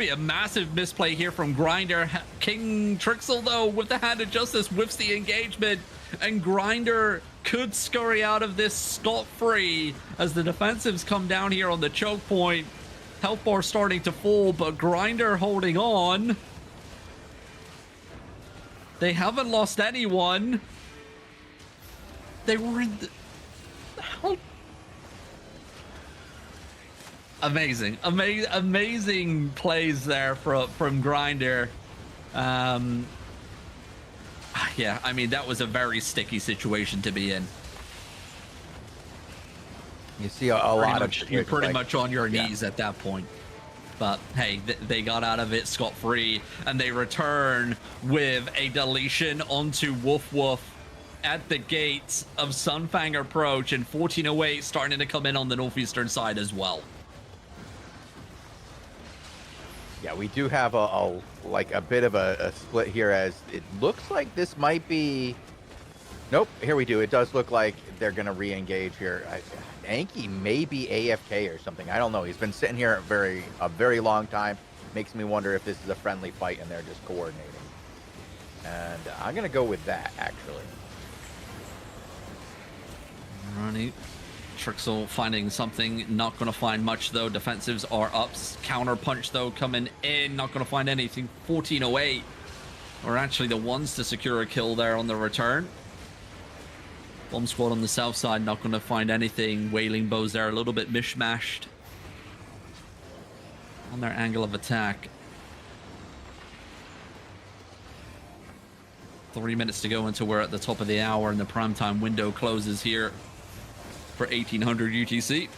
be a massive misplay here from Grinder. King Trixel, though, with the Hand of Justice, whiffs the engagement, and Grinder could scurry out of this scot-free as the defensives come down here on the choke point. Health bar starting to fall, but Grinder holding on. They haven't lost anyone. They were in the... Amazing plays there from Grinder. Yeah, I mean, that was a very sticky situation to be in. You see a lot of... You're pretty much on your knees at that point. But hey, they got out of it scot-free, and they return with a deletion onto Woof Woof at the gates of Sunfang Approach, and 1408 starting to come in on the northeastern side as well. Yeah, we do have a bit of a split here, as it looks like this might be... Nope, here we do. It does look like they're going to re-engage here. Anki may be AFK or something. I don't know. He's been sitting here a very long time. Makes me wonder if this is a friendly fight and they're just coordinating. And I'm going to go with that, actually. Ronnie Trixel finding something. Not going to find much, though. Defensives are up. Counter punch, though, coming in. Not going to find anything. 1408 are actually the ones to secure a kill there on the return. Bomb squad on the south side, not going to find anything. Wailing bows there, a little bit mishmashed on their angle of attack. 3 minutes to go until we're at the top of the hour, and the primetime window closes here for 1800 UTC.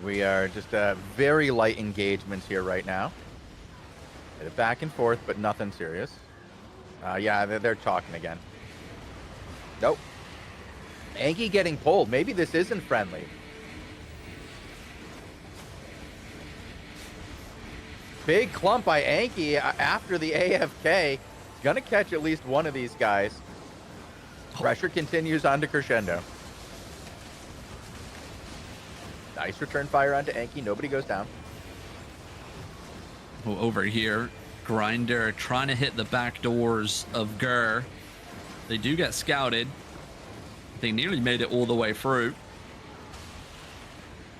We are just very light engagements here right now. Bit of back and forth, but nothing serious. Yeah, they're talking again. Nope. Anki getting pulled. Maybe this isn't friendly. Big clump by Anki after the AFK. He's going to catch at least one of these guys. Pressure continues on to Crescendo. Nice return fire onto Anki. Nobody goes down. Oh, over here, Grinder trying to hit the back doors of Gur. They do get scouted. They nearly made it all the way through.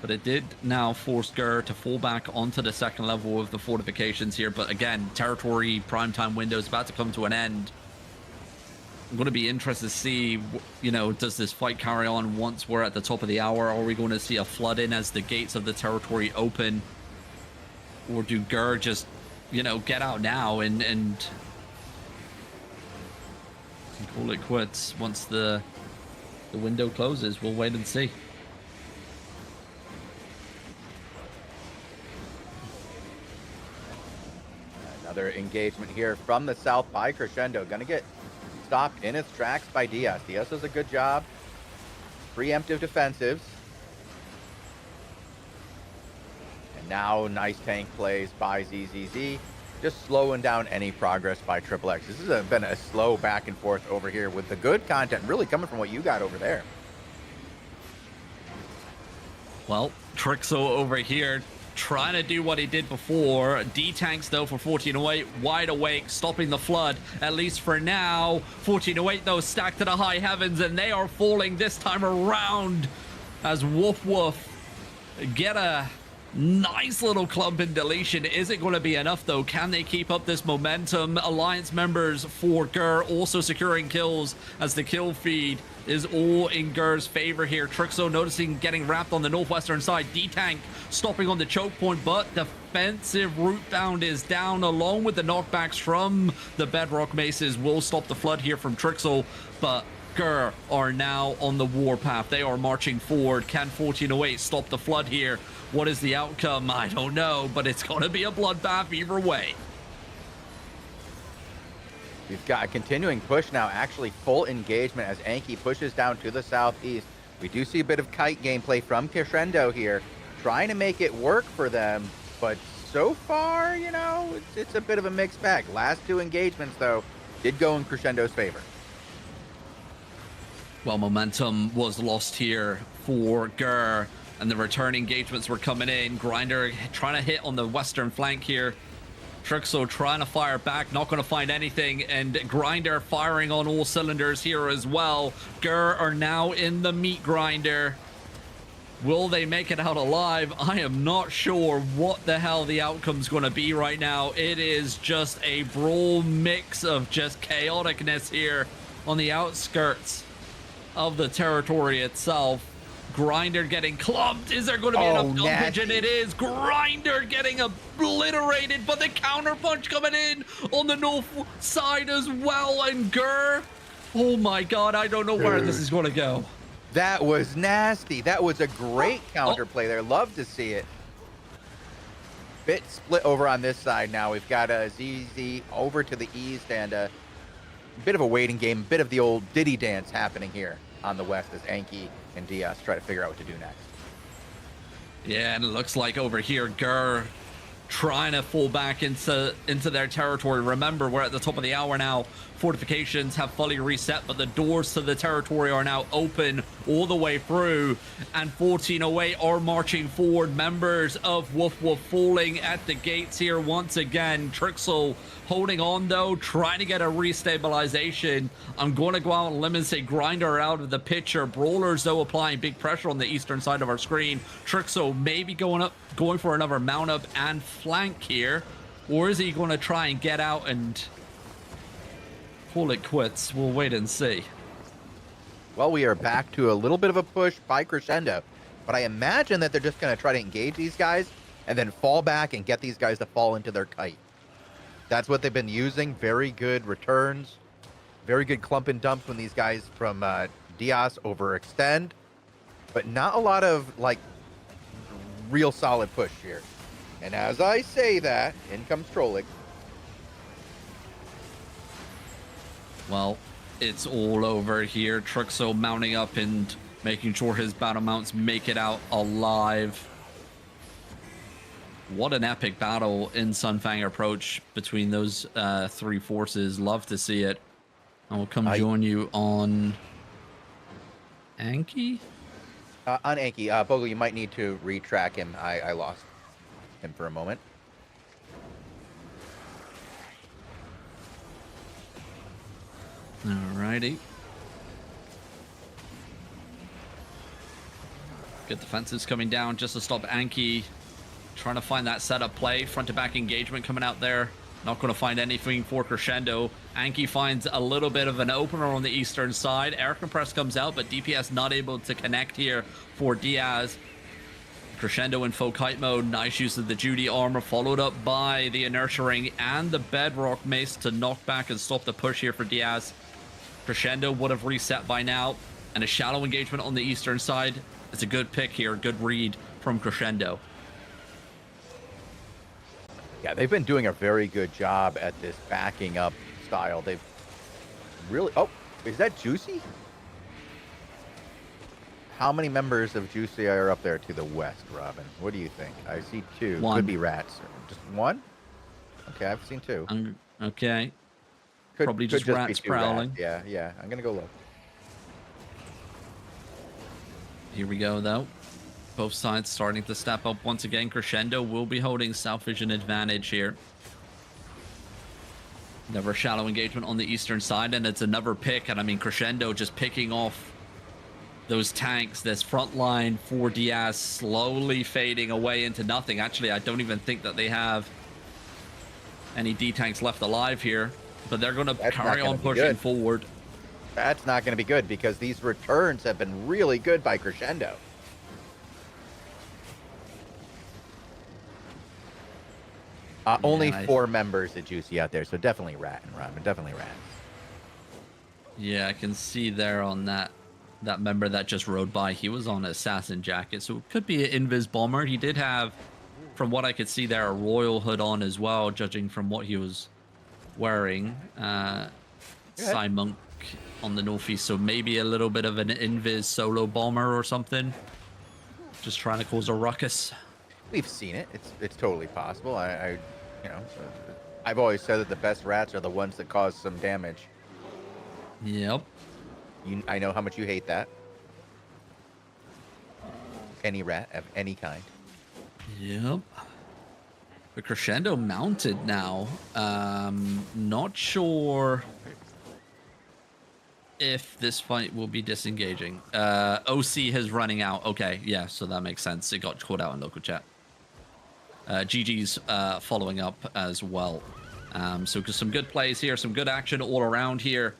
But it did now force Gur to fall back onto the second level of the fortifications here. But again, territory primetime window is about to come to an end. I'm going to be interested to see, you know, does this fight carry on once we're at the top of the hour? Are we going to see a flood in as the gates of the territory open? Or do Gur just, you know, get out now and call it quits once the window closes? We'll wait and see. Another engagement here from the south by Crescendo. Gonna get stopped in its tracks by Diaz. Diaz does a good job. Preemptive defensives. And now nice tank plays by ZZZ. Just slowing down any progress by Triple X. This has been a slow back and forth over here with the good content really coming from what you got over there. Well, Trixel over here trying to do what he did before. D-tanks, though, for 1408. Wide awake, stopping the flood, at least for now. 1408, though, stacked to the high heavens, and they are falling this time around as Woof Woof get a nice little clump in deletion. Is it going to be enough, though? Can they keep up this momentum? Alliance members for Gur also securing kills as the kill feed is all in Gur's favor here. Trixo noticing getting wrapped on the northwestern side. D-tank stopping on the choke point, but defensive root bound is down, along with the knockbacks from the bedrock maces will stop the flood here from Trixel, but Gur are now on the warpath. They are marching forward. Can 1408 stop the flood here? What is the outcome? I don't know, but it's going to be a bloodbath either way. We've got a continuing push now, actually full engagement as Anki pushes down to the southeast. We do see a bit of kite gameplay from Crescendo here, trying to make it work for them, but so far, you know, it's a bit of a mixed bag. Last two engagements, though, did go in Crescendo's favor. Well, momentum was lost here for Gur, and the return engagements were coming in. Grinder trying to hit on the western flank here. Trixo trying to fire back, not going to find anything, and Grinder firing on all cylinders here as well. Gur are now in the meat grinder. Will they make it out alive? I am not sure what the hell the outcome's going to be right now. It is just a brawl mix of just chaoticness here on the outskirts of the territory itself. Grinder getting clubbed. Is there going to be enough dumpage? And it is. Grinder getting obliterated, but the counter punch coming in on the north side as well. And Gur, oh my god, I don't know where this is going to go. That was nasty. That was a great counterplay there. Love to see it. Bit split over on this side now. We've got a ZZ over to the east, and a bit of a waiting game, bit of the old Diddy dance happening here on the west as Anki and Diaz try to figure out what to do next. Yeah, and it looks like over here, Gur trying to fall back into their territory. Remember, we're at the top of the hour now. Fortifications have fully reset, but the doors to the territory are now open all the way through, and 1408 are marching forward. Members of Woof Woof falling at the gates here once again. Trixel holding on though, trying to get a restabilization. I'm going to go out on a limb and say Grinder out of the picture. Brawlers though applying big pressure on the eastern side of our screen. Trixel maybe going for another mount up and flank here, or is he going to try and get out and call it quits? We'll wait and see. Well, we are back to a little bit of a push by Crescendo, but I imagine that they're just going to try to engage these guys and then fall back and get these guys to fall into their kite. That's what they've been using. Very good returns, very good clump and dumps when these guys from Diaz overextend, but not a lot of like real solid push here. And as I say that, in comes Trolling. Well, it's all over here. Trixo mounting up and making sure his battle mounts make it out alive. What an epic battle in Sunfang approach between those three forces. Love to see it. I will come join you on Anki? On Anki. Bogle, you might need to retrack him. I lost him for a moment. Alrighty. Good defenses coming down just to stop Anki. Trying to find that setup play. Front to back engagement coming out there. Not going to find anything for Crescendo. Anki finds a little bit of an opener on the eastern side. Air compress comes out, but DPS not able to connect here for Diaz. Crescendo in full kite mode. Nice use of the Judy armor, followed up by the inertia ring and the bedrock mace to knock back and stop the push here for Diaz. Crescendo would have reset by now, and a shallow engagement on the eastern side. It's a good pick here, good read from Crescendo. Yeah, they've been doing a very good job at this backing up style. They've really... Oh, is that Juicy? How many members of Juicy are up there to the west, Robin? What do you think? I see two. One. Could be rats. Just one? Okay, I've seen two. Okay. Could, Probably just be rats two prowling. Rats. Yeah. I'm going to go look. Here we go, though. Both sides starting to step up once again. Crescendo will be holding South Vision advantage here. Another shallow engagement on the eastern side, and it's another pick. And I mean, Crescendo just picking off those tanks. This front line for Diaz slowly fading away into nothing. Actually, I don't even think that they have any D-tanks left alive here, but they're going to carry on pushing forward. That's not going to be good because these returns have been really good by Crescendo. Only 4 members of Juicy out there, so definitely Rat and Robin, definitely Rat. Yeah, I can see there on that member that just rode by. He was on an assassin jacket, so it could be an invis bomber. He did have, from what I could see there, a royal hood on as well, judging from what he was wearing. Psy Monk on the northeast, so maybe a little bit of an invis solo bomber or something. Just trying to cause a ruckus. We've seen it. It's totally possible. I've always said that the best rats are the ones that cause some damage. Yep. I know how much you hate that. Any rat of any kind. Yep. The crescendo mounted now. Not sure if this fight will be disengaging. OC has running out. Okay, yeah, so that makes sense. It got called out in local chat. GG's following up as well. So some good plays here, some good action all around here.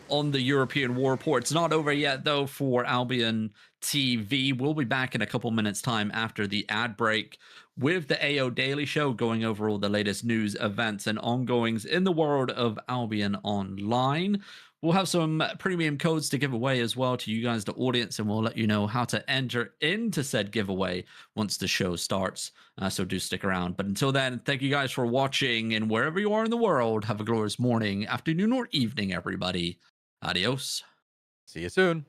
On the European War Report. It's not over yet, though, for Albion TV. We'll be back in a couple minutes' time after the ad break with the AO Daily Show, going over all the latest news, events, and ongoings in the world of Albion Online. We'll have some premium codes to give away as well to you guys, the audience, and we'll let you know how to enter into said giveaway once the show starts. So do stick around. But until then, thank you guys for watching, and wherever you are in the world, have a glorious morning, afternoon, or evening, everybody. Adios. See you soon.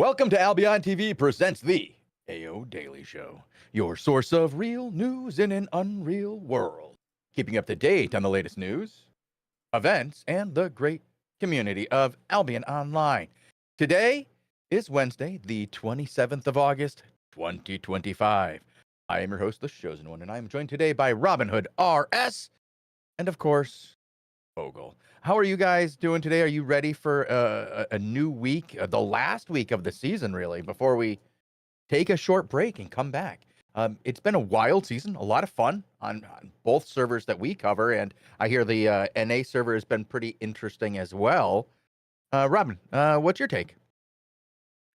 Welcome to Albion TV presents the AO Daily Show, your source of real news in an unreal world. Keeping up to date on the latest news, events, and the great community of Albion Online. Today is Wednesday, the 27th of August, 2025. I am your host, The Chosen One, and I am joined today by Robin Hood RS, and of course, Ogle. How are you guys doing today? Are you ready for a new week, the last week of the season, really, before we take a short break and come back? It's been a wild season, a lot of fun on both servers that we cover, and I hear the NA server has been pretty interesting as well. Robin, what's your take?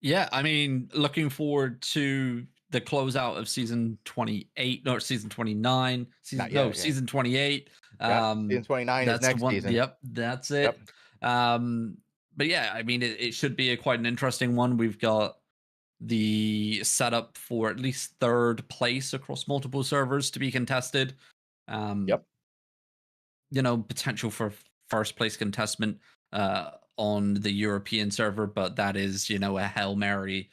Yeah, I mean, looking forward to the closeout of season 28, no, season 29, Not yet, yeah. season 28. Yeah, season 29 is That's the next one. season. Yep, that's Yep. it. But yeah, I mean, it should be quite an interesting one. We've got the setup for at least third place across multiple servers to be contested. Yep. Potential for first place contestment on the European server, but that is, a Hail Mary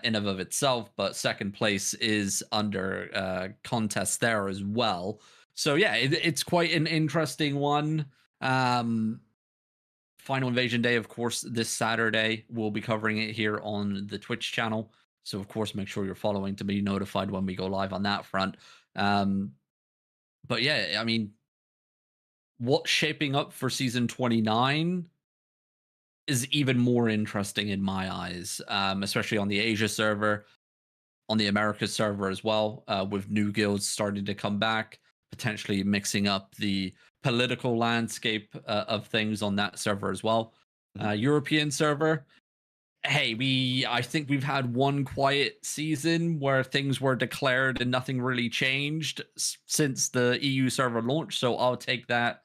in of itself. But second place is under contest there as well. So yeah, it's quite an interesting one. Final Invasion Day, of course, this Saturday. We'll be covering it here on the Twitch channel. So of course, make sure you're following to be notified when we go live on that front. But yeah, I mean, what's shaping up for season 29 is even more interesting in my eyes, especially on the Asia server, on the Americas server as well, with new guilds starting to come back, potentially mixing up the political landscape of things on that server as well. European server, hey, I think we've had one quiet season where things were declared and nothing really changed since the EU server launch, so I'll take that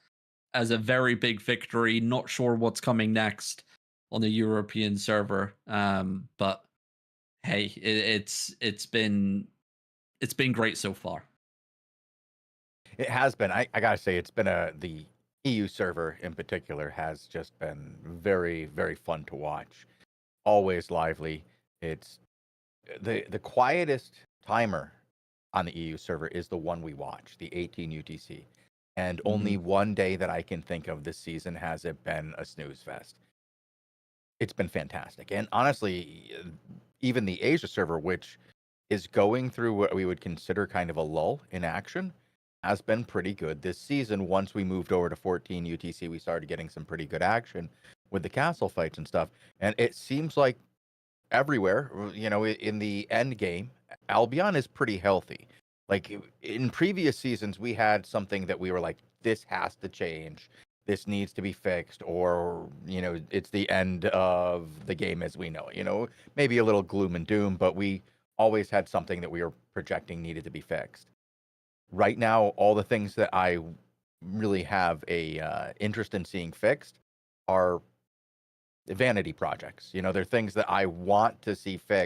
as a very big victory. Not sure what's coming next on the European server, but hey, it's been great so far. It has been. I gotta say, it's been the EU server in particular has just been very, very fun to watch. Always lively. It's the quietest timer on the EU server is the one we watch, the 18 UTC. And only one day that I can think of this season has it been a snooze fest. It's been fantastic. And honestly, even the Asia server, which is going through what we would consider kind of a lull in action, has been pretty good this season. Once we moved over to 14 UTC, we started getting some pretty good action with the castle fights and stuff. And it seems like everywhere, in the end game, Albion is pretty healthy. Like in previous seasons, we had something that we were like, this has to change. This needs to be fixed, or, it's the end of the game as we know it. Maybe a little gloom and doom, but we always had something that we were projecting needed to be fixed. Right now, all the things that I really have a interest in seeing fixed are vanity projects. They're things that I want to see fixed